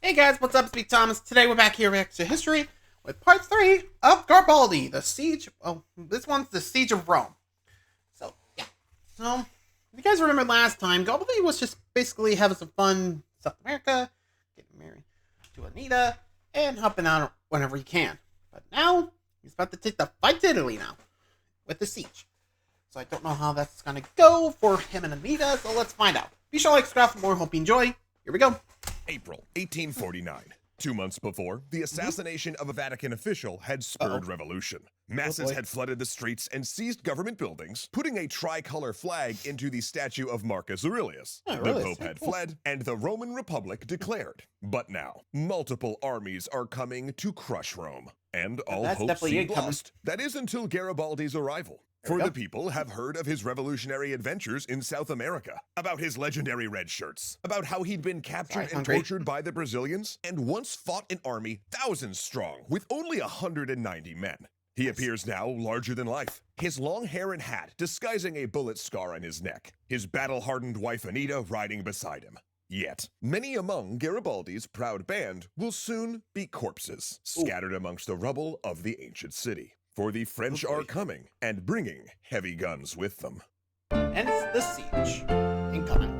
Hey guys, what's up? It's me, Thomas. Today we're back here back to history with part 3 of Garbaldi, the siege. Oh, this one's the siege of Rome. So, yeah. So, if you guys remember last time, Garbaldi was just basically having some fun in South America, getting married to Anita, and helping out whenever he can. But now, he's about to take the fight to Italy now, with the siege. So I don't know how that's going to go for him and Anita, so let's find out. Be sure to like, subscribe for more. Hope you enjoy. Here we go. April 1849. 2 months before, the assassination of a Vatican official had spurred revolution. Masses had flooded the streets and seized government buildings, putting a tricolor flag into the statue of Marcus Aurelius. The Pope had fled, and the Roman Republic declared. But now, multiple armies are coming to crush Rome. And all hope seemed lost. That is until Garibaldi's arrival. For the people have heard of his revolutionary adventures in South America, about his legendary red shirts, about how he'd been captured and tortured by the Brazilians, and once fought an army thousands strong with only 190 men. He appears now larger than life, his long hair and hat disguising a bullet scar on his neck, his battle-hardened wife Anita riding beside him. Yet, many among Garibaldi's proud band will soon be corpses, scattered amongst the rubble of the ancient city. For the French are coming, and bringing heavy guns with them. Hence the siege. Incoming.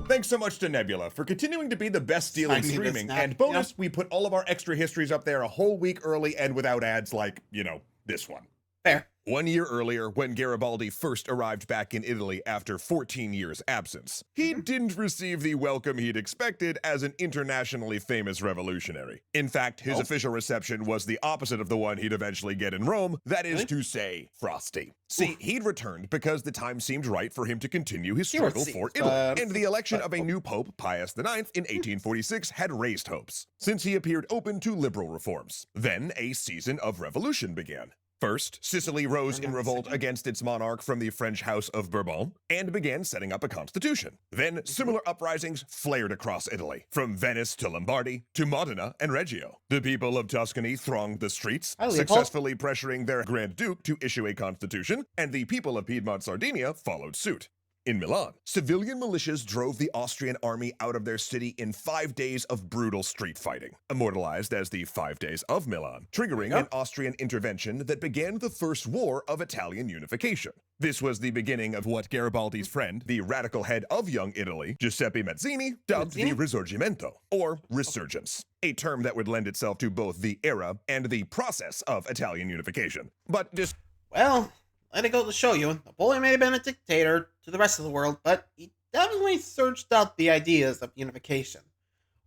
Thanks so much to Nebula for continuing to be the best deal in streaming, and bonus, we put all of our extra histories up there a whole week early and without ads like, you know, this one. Fair. 1 year earlier, when Garibaldi first arrived back in Italy after 14 years' absence, he didn't receive the welcome he'd expected as an internationally famous revolutionary. In fact, his official reception was the opposite of the one he'd eventually get in Rome, that is to say, frosty. See, he'd returned because the time seemed right for him to continue his struggle for Italy, and the election of a new pope, Pius IX, in 1846 had raised hopes, since he appeared open to liberal reforms. Then a season of revolution began. First, Sicily rose in revolt against its monarch from the French House of Bourbon and began setting up a constitution. Then, similar uprisings flared across Italy, from Venice to Lombardy to Modena and Reggio. The people of Tuscany thronged the streets, successfully pressuring their Grand Duke to issue a constitution, and the people of Piedmont Sardinia followed suit. In Milan, civilian militias drove the Austrian army out of their city in 5 days of brutal street fighting, immortalized as the 5 Days of Milan, triggering an Austrian intervention that began the First War of Italian Unification. This was the beginning of what Garibaldi's friend, the radical head of Young Italy, Giuseppe Mazzini, dubbed the Risorgimento, or Resurgence, a term that would lend itself to both the era and the process of Italian unification. But just... well, let it go to show you, Napoleon may have been a dictator to the rest of the world, but he definitely searched out the ideas of unification,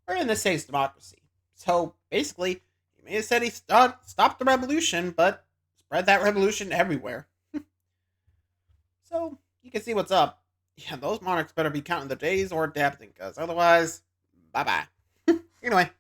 or in this case, democracy. So, basically, he may have said he stopped the revolution, but spread that revolution everywhere. So, you can see what's up. Yeah, those monarchs better be counting their days or adapting, because otherwise, bye-bye. Anyway.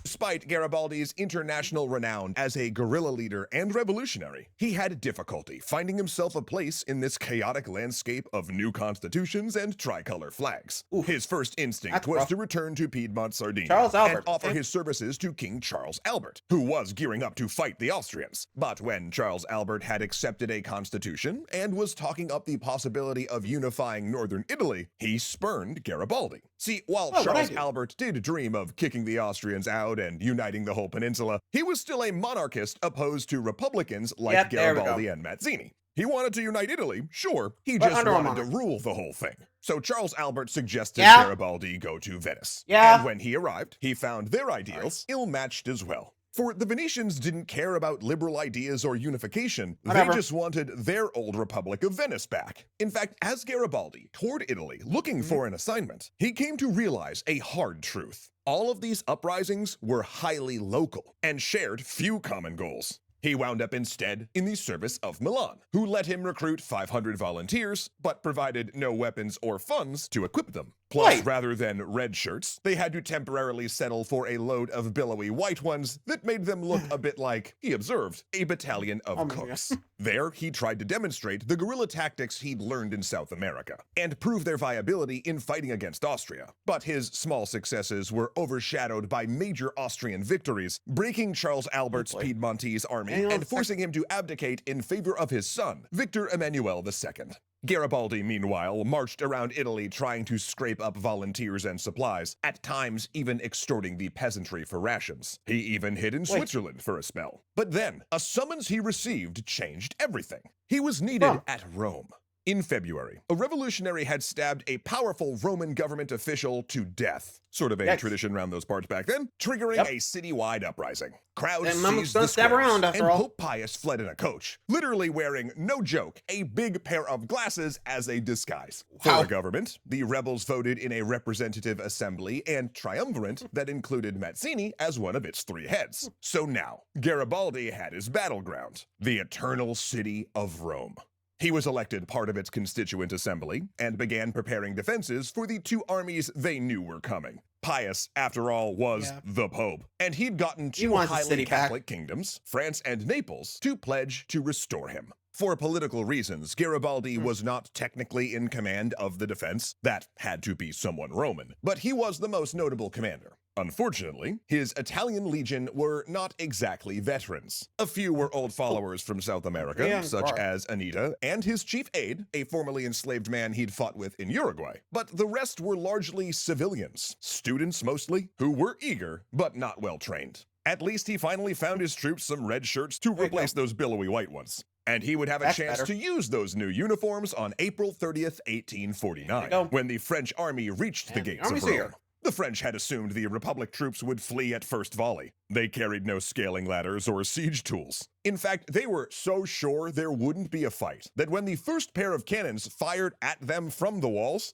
Despite Garibaldi's international renown as a guerrilla leader and revolutionary, he had difficulty finding himself a place in this chaotic landscape of new constitutions and tricolor flags. His first instinct was to return to Piedmont Sardinia and offer his services to King Charles Albert, who was gearing up to fight the Austrians. But when Charles Albert had accepted a constitution and was talking up the possibility of unifying northern Italy, he spurned Garibaldi. See, while Charles Albert did dream of kicking the Austrians out and uniting the whole peninsula, he was still a monarchist opposed to republicans like Garibaldi and Mazzini. He wanted to unite Italy, sure, he just wanted to rule the whole thing. So Charles Albert suggested Garibaldi go to Venice. And when he arrived, he found their ideals ill-matched as well. For the Venetians didn't care about liberal ideas or unification, they just wanted their old Republic of Venice back. In fact, as Garibaldi toured Italy looking for an assignment, he came to realize a hard truth. All of these uprisings were highly local and shared few common goals. He wound up instead in the service of Milan, who let him recruit 500 volunteers, but provided no weapons or funds to equip them. Plus, rather than red shirts, they had to temporarily settle for a load of billowy white ones that made them look a bit like, he observed, a battalion of cooks. There, he tried to demonstrate the guerrilla tactics he'd learned in South America, and prove their viability in fighting against Austria. But his small successes were overshadowed by major Austrian victories, breaking Charles Albert's Piedmontese army army Emmanuel and II. forcing him to abdicate in favor of his son, Victor Emmanuel II. Garibaldi, meanwhile, marched around Italy trying to scrape up volunteers and supplies, at times even extorting the peasantry for rations. He even hid in Switzerland for a spell. But then, a summons he received changed everything. He was needed at Rome. In February, a revolutionary had stabbed a powerful Roman government official to death. Sort of a tradition around those parts back then, triggering a citywide uprising. Crowds seized the squares, and Pope Pius fled in a coach, literally wearing, no joke, a big pair of glasses as a disguise. For the government, the rebels voted in a representative assembly and triumvirate that included Mazzini as one of its 3 heads. So now, Garibaldi had his battleground, the eternal city of Rome. He was elected part of its constituent assembly and began preparing defenses for the 2 armies they knew were coming. Pius, after all, was the Pope, and he'd gotten 2 highly Catholic kingdoms, France and Naples, to pledge to restore him. For political reasons, Garibaldi was not technically in command of the defense. That had to be someone Roman, but he was the most notable commander. Unfortunately, his Italian legion were not exactly veterans. A few were old followers from South America, such as Anita, and his chief aide, a formerly enslaved man he'd fought with in Uruguay. But the rest were largely civilians, students mostly, who were eager, but not well trained. At least he finally found his troops some red shirts to replace those billowy white ones. And he would have a chance to use those new uniforms on April 30th, 1849, when the French army reached the gates of Rome. The French had assumed the Republic troops would flee at first volley. They carried no scaling ladders or siege tools. In fact, they were so sure there wouldn't be a fight that when the first pair of cannons fired at them from the walls,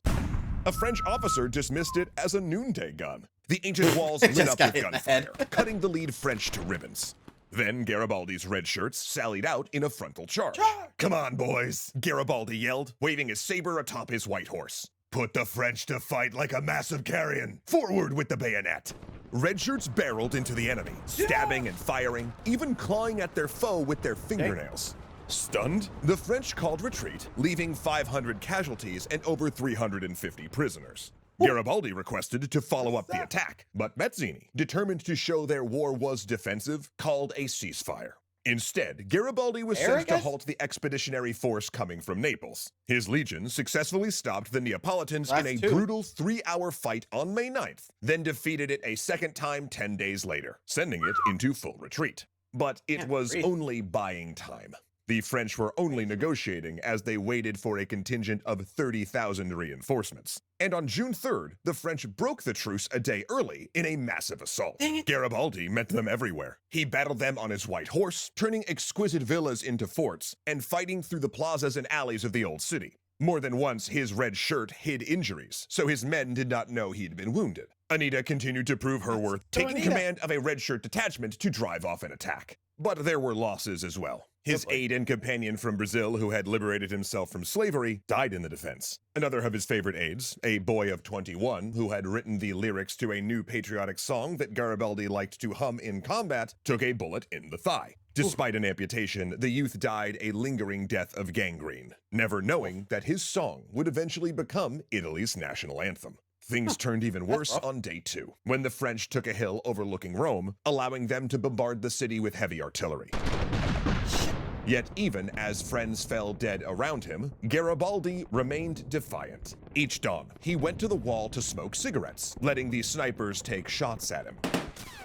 a French officer dismissed it as a noonday gun. The ancient walls lit up with gunfire, cutting the lead French to ribbons. Then Garibaldi's red shirts sallied out in a frontal charge. "Come on, boys," Garibaldi yelled, waving his saber atop his white horse. "Put the French to fight like a massive carrion. Forward with the bayonet." Red shirts barreled into the enemy, stabbing and firing, even clawing at their foe with their fingernails. Stunned, the French called retreat, leaving 500 casualties and over 350 prisoners. Garibaldi requested to follow up the attack, but Mazzini, determined to show their war was defensive, called a ceasefire. Instead, Garibaldi was sent to halt the expeditionary force coming from Naples. His legion successfully stopped the Neapolitans in a brutal 3-hour fight on May 9th, then defeated it a second time 10 days later, sending it into full retreat. But it was only buying time. The French were only negotiating as they waited for a contingent of 30,000 reinforcements. And on June 3rd, the French broke the truce a day early in a massive assault. Garibaldi met them everywhere. He battled them on his white horse, turning exquisite villas into forts, and fighting through the plazas and alleys of the old city. More than once, his red shirt hid injuries, so his men did not know he'd been wounded. Anita continued to prove her worth, taking command of a red shirt detachment to drive off an attack. But there were losses as well. His aide and companion from Brazil, who had liberated himself from slavery, died in the defense. Another of his favorite aides, a boy of 21 who had written the lyrics to a new patriotic song that Garibaldi liked to hum in combat, took a bullet in the thigh. Despite an amputation, the youth died a lingering death of gangrene, never knowing that his song would eventually become Italy's national anthem. Things turned even worse on day 2, when the French took a hill overlooking Rome, allowing them to bombard the city with heavy artillery. Yet even as friends fell dead around him, Garibaldi remained defiant. Each dawn, he went to the wall to smoke cigarettes, letting the snipers take shots at him.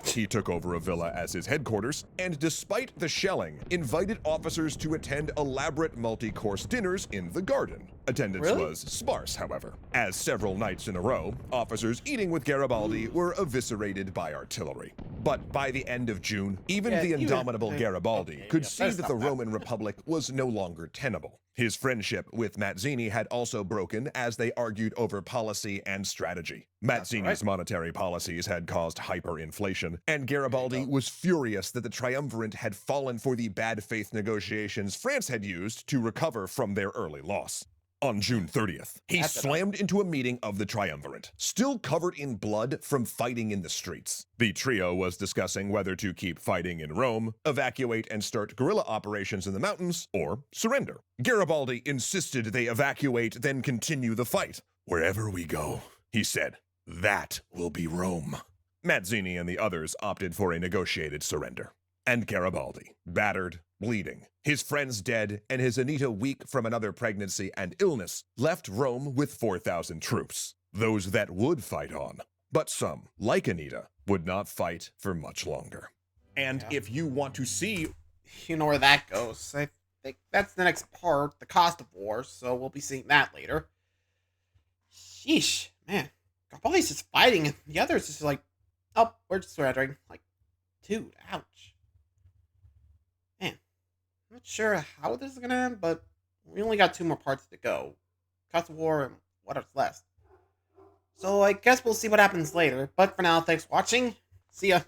He took over a villa as his headquarters, and despite the shelling, invited officers to attend elaborate multi-course dinners in the garden. Attendance was sparse, however, as several nights in a row, officers eating with Garibaldi were eviscerated by artillery. But by the end of June, even the indomitable Garibaldi could see that the Roman Republic was no longer tenable. His friendship with Mazzini had also broken as they argued over policy and strategy. Mazzini's monetary policies had caused hyperinflation, and Garibaldi was furious that the triumvirate had fallen for the bad faith negotiations France had used to recover from their early loss. On June 30th, he slammed into a meeting of the triumvirate, still covered in blood from fighting in the streets. The trio was discussing whether to keep fighting in Rome, evacuate and start guerrilla operations in the mountains, or surrender. Garibaldi insisted they evacuate, then continue the fight. "Wherever we go," he said, "that will be Rome." Mazzini and the others opted for a negotiated surrender. And Garibaldi, battered, bleeding, his friends dead, and his Anita weak from another pregnancy and illness, left Rome with 4,000 troops, those that would fight on. But some, like Anita, would not fight for much longer. And if you want to see... You know where that goes. I think that's the next part, the cost of war, so we'll be seeing that later. Sheesh, man. Garbaldi's just fighting, and the others just like, oh, we're just surrendering. Like, dude, ouch. Man, I'm not sure how this is gonna end, but we only got 2 more parts to go. Cost of war and what's left. So I guess we'll see what happens later. But for now, thanks for watching. See ya.